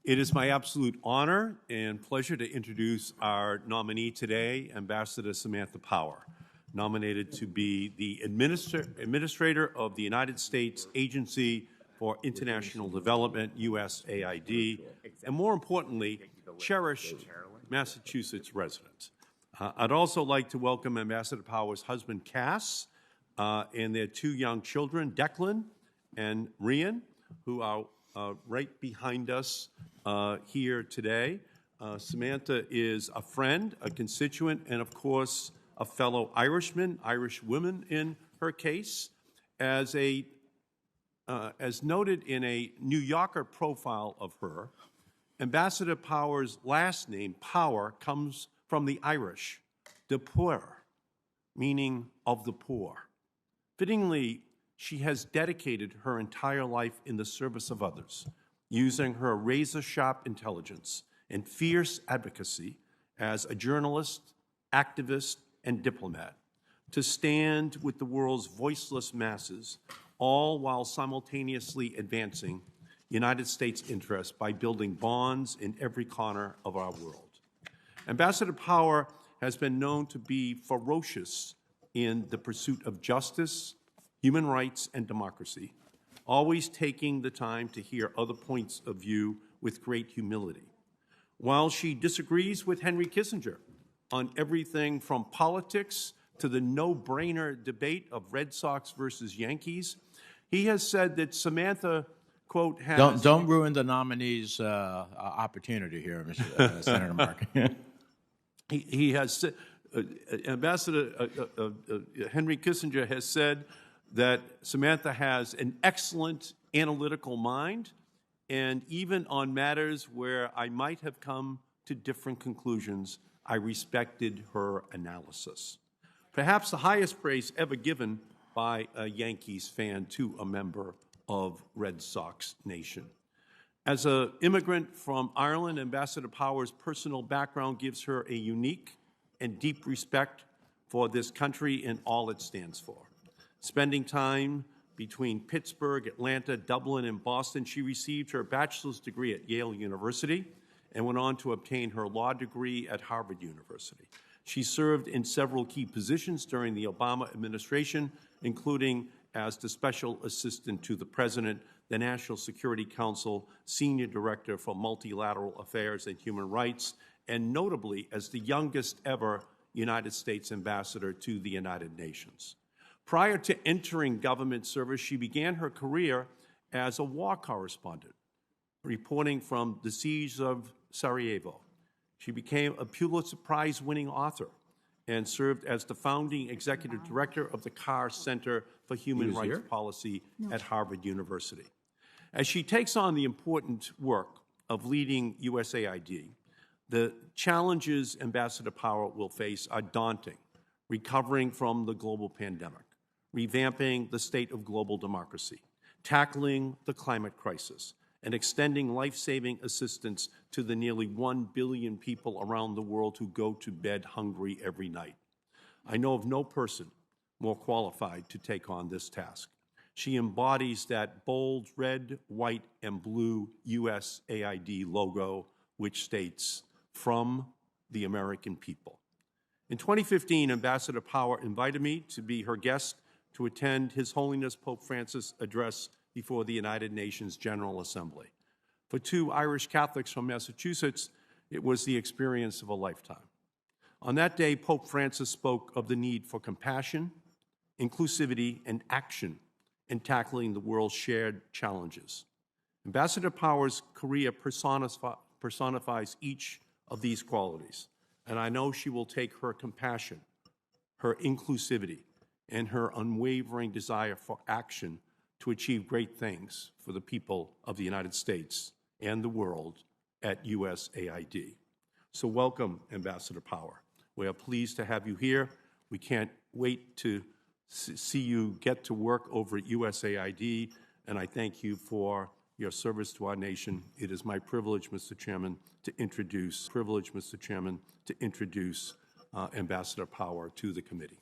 It is my absolute honor and pleasure to introduce our nominee today, Ambassador Samantha Power, nominated to be the Administrator of the United States Agency for International Development, USAID, and more importantly, cherished Massachusetts resident. I'd also like to welcome Ambassador Power's husband, Cass, and their two young children, Declan and Rian, who are right behind us here today. Samantha is a friend, a constituent, and of course, a fellow Irishman, Irish woman in her case. As noted in a New Yorker profile of her, Ambassador Power's last name, Power, comes from the Irish, de poor, meaning of the poor. Fittingly, she has dedicated her entire life in the service of others, using her razor-sharp intelligence and fierce advocacy as a journalist, activist, and diplomat to stand with the world's voiceless masses, all while simultaneously advancing United States interests by building bonds in every corner of our world. Ambassador Power has been known to be ferocious in the pursuit of justice, human rights, and democracy, always taking the time to hear other points of view with great humility. While she disagrees with Henry Kissinger on everything from politics to the no-brainer debate of Red Sox versus Yankees, he has said that Samantha, quote, has... Don't ruin the nominee's opportunity here, Mr. Senator Markey. He has said, Ambassador Henry Kissinger has said that Samantha has an excellent analytical mind, and even on matters where I might have come to different conclusions, I respected her analysis. Perhaps the highest praise ever given by a Yankees fan to a member of Red Sox Nation. As an immigrant from Ireland, Ambassador Power's personal background gives her a unique and deep respect for this country and all it stands for. Spending time between Pittsburgh, Atlanta, Dublin, and Boston, she received her bachelor's degree at Yale University and went on to obtain her law degree at Harvard University. She served in several key positions during the Obama administration, including as the Special Assistant to the President, the National Security Council, Senior Director for Multilateral Affairs and Human Rights, and notably as the youngest ever United States Ambassador to the United Nations. Prior to entering government service, she began her career as a war correspondent, reporting from the siege of Sarajevo. She became a Pulitzer Prize-winning author and served as the founding executive director of the Carr Center for Human Rights Policy at Harvard University. As she takes on the important work of leading USAID, the challenges Ambassador Power will face are daunting: recovering from the global pandemic, revamping the state of global democracy, tackling the climate crisis, and extending life-saving assistance to the nearly 1 billion people around the world who go to bed hungry every night. I know of no person more qualified to take on this task. She embodies that bold red, white, and blue USAID logo, which states, "From the American people." In 2015, Ambassador Power invited me to be her guest to attend His Holiness Pope Francis' address before the United Nations General Assembly. For two Irish Catholics from Massachusetts, it was the experience of a lifetime. On that day, Pope Francis spoke of the need for compassion, inclusivity, and action in tackling the world's shared challenges. Ambassador Power's career personifies each of these qualities, and I know she will take her compassion, her inclusivity, and her unwavering desire for action to achieve great things for the people of the United States and the world at USAID. So welcome, Ambassador Power. We are pleased to have you here. We can't wait to see you get to work over at USAID, and I thank you for your service to our nation. It is my privilege, Mr. Chairman, to introduce Ambassador Power to the committee.